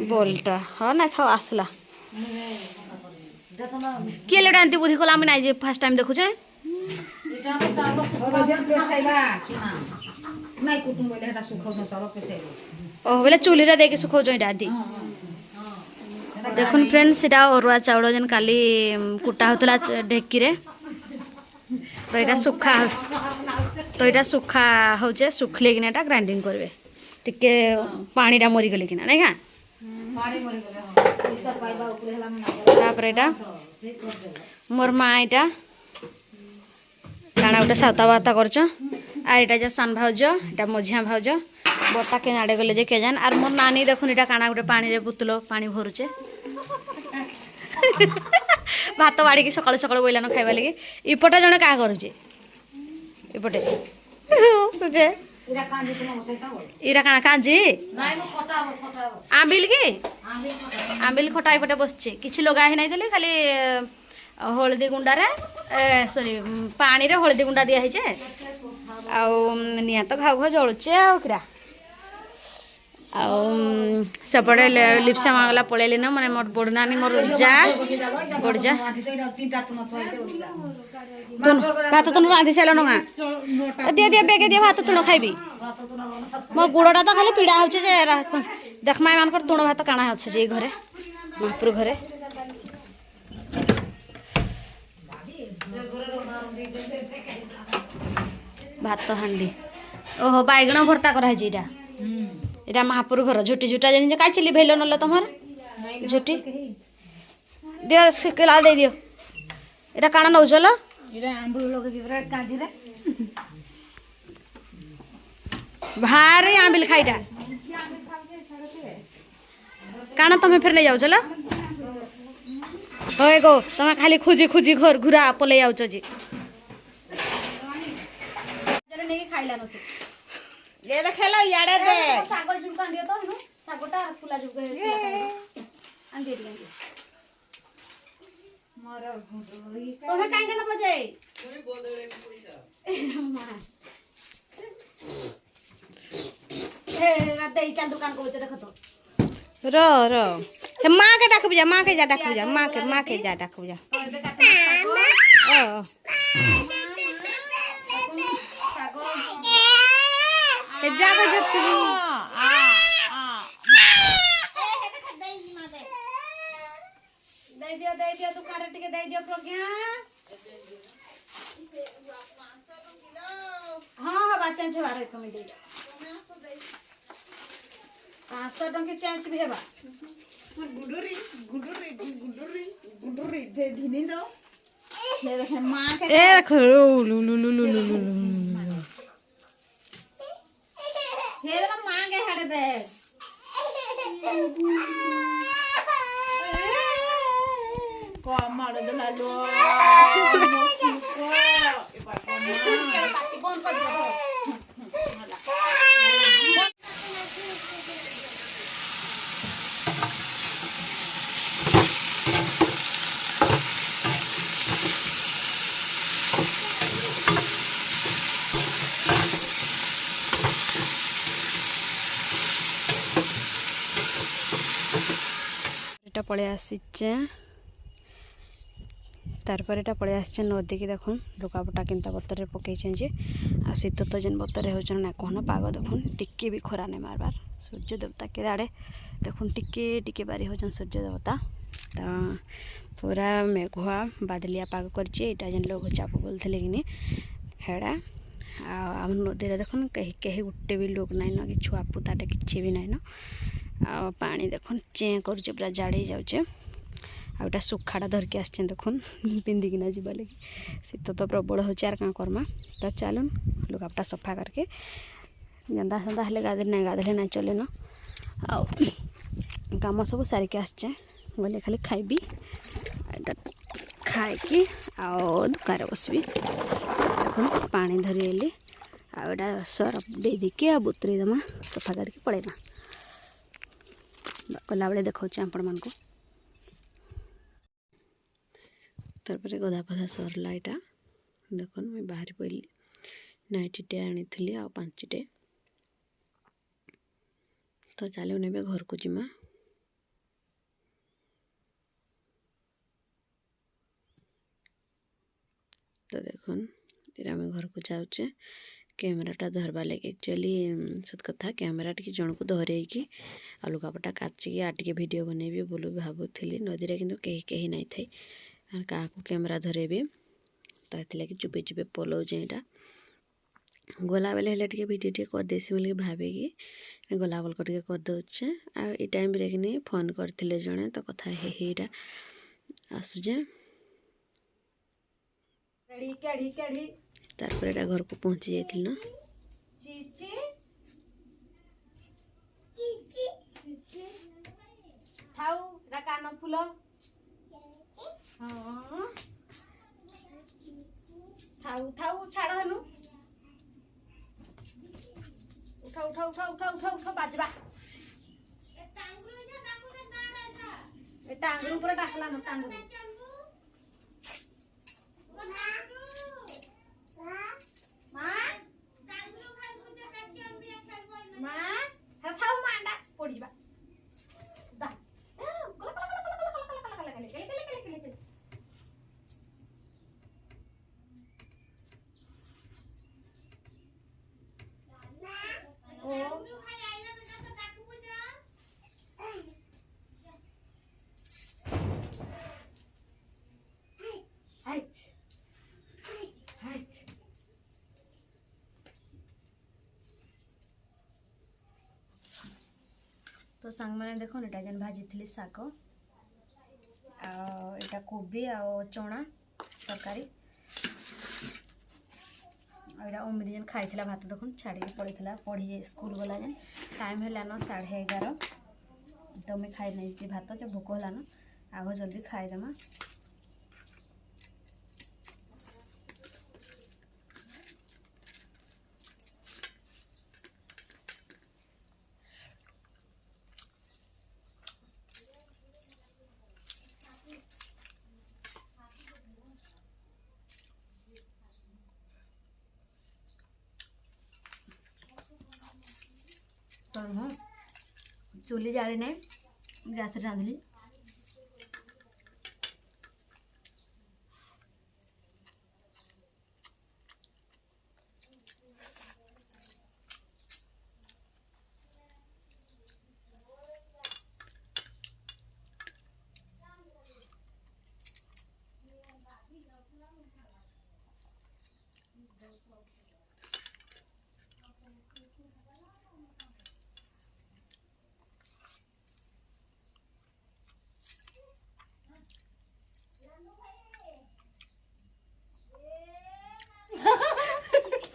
बोलटा हाँ ना था आसला किए लेटा एंती बुद्धि कला मैं जे फर्स्ट टाइम देखु छे ओ बोले चूल्ही रे देके सुखौ जई दादी देखुन फ्रेंड्स सेटा अरुआ चाउल जन काली कुटा होतला ढेकी रे तो एटा सुखा होचे सुखले किना एटा ग्राइंडिंग करबे टिके पानी टा मरी गले किना नै का पानी मरी गले पैसा पाइबा ऊपर हला में तापर एटा मोर मा एटा काना उटा साता बाता करछ आ एटा जे सान भाउज एटा मझिया भाउज बटा के नाडे गले जे के जान आर मोर नानी देखुन एटा काना उटे पानी रे बुतलो पानी भरुचे भात बाड़ी की सकाळ सकाळ बोइला न खाइबा लगी इपटा जने का करूचे इपटे सुजे इरा काना कांजी आंबिल की आंबिल खटा इपटे बसचे किछि लगा हे नै देले खाली हळदी गुंडा रे सॉरी पानी रे हळदी गुंडा दिया हे छे आ निया तो घाव घाव जळुचे आ किरा सेपटे लिप्सा मागला पळेली न माने मोर बडनानी मोर जा बडजा तुन भात तुन रांधी सेलो न दे दे बेगे दे भात तुन खाइबी मोर गुड़टा तो खाली पीड़ा होचे जे देख माय मान कर तुण भात काना होचे जे घरे महापुर घरे भात हांडी ओहो बाइगण भर्ता करा है एटा एटा महापुर घर झुटी झुटा जन का चिली भेलो नल तमर झुटी दियो सिकला दे दियो एटा काना नौ चलो एटा आंबुल लगे बिबरा काजी रे भारी आंबिल खाइटा काना तमे फिर ले जाउ चलो होय गो तमे खाली खुजी खुजी घर घुरा पले जाउछ जी जरे नेकी खाइला न से ये देखेलो याडे दे सागो जुड़का दियो तो हनु सागोटा फुला जुड़का हे आन दे दियो मारो तमे काई न बजे कोई बोल दे पैसा ए राते ई चल दुकान को बचे देखो तो रो हे मां के डाक बुझा मां के जा डाक बुझा मां के जा डाक बुझा ओ हे जा को जत दे दियो दुकान रे टिके दे दियो प्रज्ञा हां हां बाचन छे बारे तुम दे 500 टंके चेंज भी हेबा गुडुरी दे धिनी दो ये देखे मां के ए देखो लु हे ना मां के हट दे को मार दे लो को ए पापा पाटी बंद कर दो पड़े आसीचे तारपर एटा पड़े आसचे नदी की देखुन लुकापटा किंता बतरे पकई जे आ शीत तो जेन बतरे हो ना कहन पाग देखुन टिके भी खरा नहीं मारबार सूर्य देवता के आड़े देखुन टिके टिके बारी हो सूर्य देवता तो पूरा मेघुआ बादलिया पाग करछे एटा जेन लोग चाप बोलते कि हेड़ा आम नदी देखुन कहीं कहीं गुटे भी लोग नाइन कि छुआ पुताटे किसी भी नाइन आ पानी देखुन चें कर पूरा जाड़ी जाऊे आटा सुखाटा धरके आसचे देखुन पिंधिकिना जीवा लगी शीत तो प्रबल हो क्या करमा तो चलुन लुगापटा सफा करके गंदा सदा हेले गाधले ना चले न आम सब सारिके आसचे गले खाली खाइबी खाई दुकान बसबी देखुन पानी धरी एली आटा सरफ दे दिके आ बुतरी दमा सफा करके पड़ेमा गला बेले देखा आपण मान को तारपर गधा फधा सरला यहाँ देखो मुझे बाहरी पड़ी नाइटीटे आनी आ 5टे तो चलो ने घर को जिमा। तो देखुन आम घर को जाऊे कैमेराटा धरवा लगे एक्चुअली सत कथा कैमेरा टी जन को धरे आ लुगापटा काचिकी आटे वीडियो बनैबी बोल भावुली नदी में कितु कहीं नहीं थे क्या कैमेरा धरेबी तो ये चुपे चुपे पलाऊे यहाँ गला बेले वीडियो टे करदेसी बोल भावे गला बल करदे आ टाइम कि फोन करते जड़े तो कथा हेटा आसुचे तारपर एटा घर को पहुँची जाइल न कान फूल थाऊ थाऊ छाड़ हनु उठा उठा उठा उठा उठा उठा बाजबा टांगरू ऊपर डाकला न टांगरू तो सांग मैंने देखो एटा जेन भाजी थी शाग आटा कोबी आ चना तरकारी आटा अमित जेन खाई भात देखुन छाड़ी पड़ी पढ़ी स्कूल गला जेन टाइम है न 11:30 तो मैं खाई नहीं भात जो भोक है न आग जल्दी खाईदेमा तो हाँ चूली जाली नहीं गैस रांधली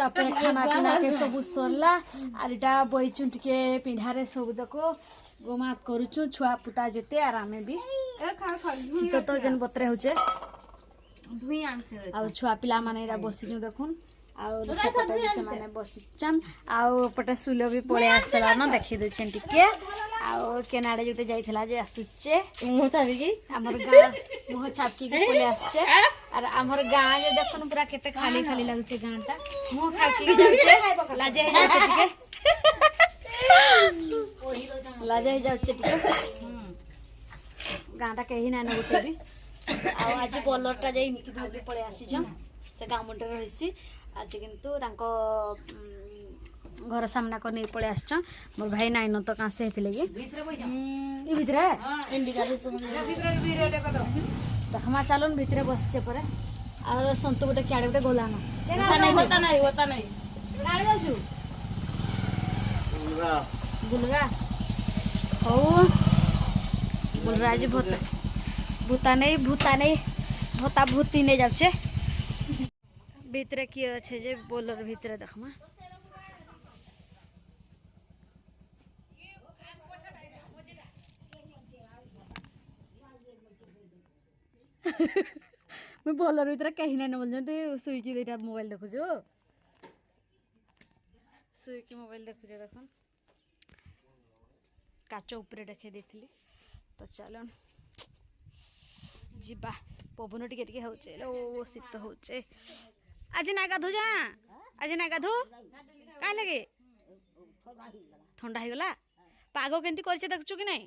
तापर खाना पीना के सब सरला आर इटा बईचु टिके पिंढारे सब देखो गोमात करूचु छुआ पुता जेते आराम भी शीत तो जेन बतरे होचे आ छुआ पिला माने इरा बसिनु देखुन आउ सेपटे भी से माने बसिचन आउ पटे सुलो भी पळे आसला न देखि देचन टिके आउ केनाडे जुटे जाइथला जे आसुचे मु ताबी की हमर गा मुह छापकी के पळे आसचे और हमर गाँ जे देखन पूरा केते खाली खाली लागुचे गाँटा मुह खाकी के जाउचे लाजे हे जाउचे टिके लाजे हे जाउचे टिके गाँटा केही ना न गुटे भी आ आज बोलरटा जे इनकी धोबी पळे आसीछ से गाँ मुंडे रहिसी आज किंतु तांको घर सामना को नहीं पड़े आस मोर भाई नाई न तो कहाँ से हेतिले कि ई भितरे इंडिकेटर तो देखमा चलन भितरे बसचे परे और संतु गोटे क्याडे गोटे गोलान होता नहीं गाड़ी जाजु बुलगा हो बुलरा जी भूता नहीं भूता भूती नहीं जाछे भितरे किए अच्छे जे बोलर भितरे देखमा मैं बोलर भितर कहीं ना बोलते सुईकी दुईटा मोबाइल देखुछु सुईकी मोबाइल देखुछु देख काच उपरे देखे देथिली तो चलो जीवा पवन टिके टिके होचे लो शीत होचे आज ना गाधु जा आज ना गाधु का लगे ठंडा हो गला পাগ কেমতি করছে দেখছু কি নাই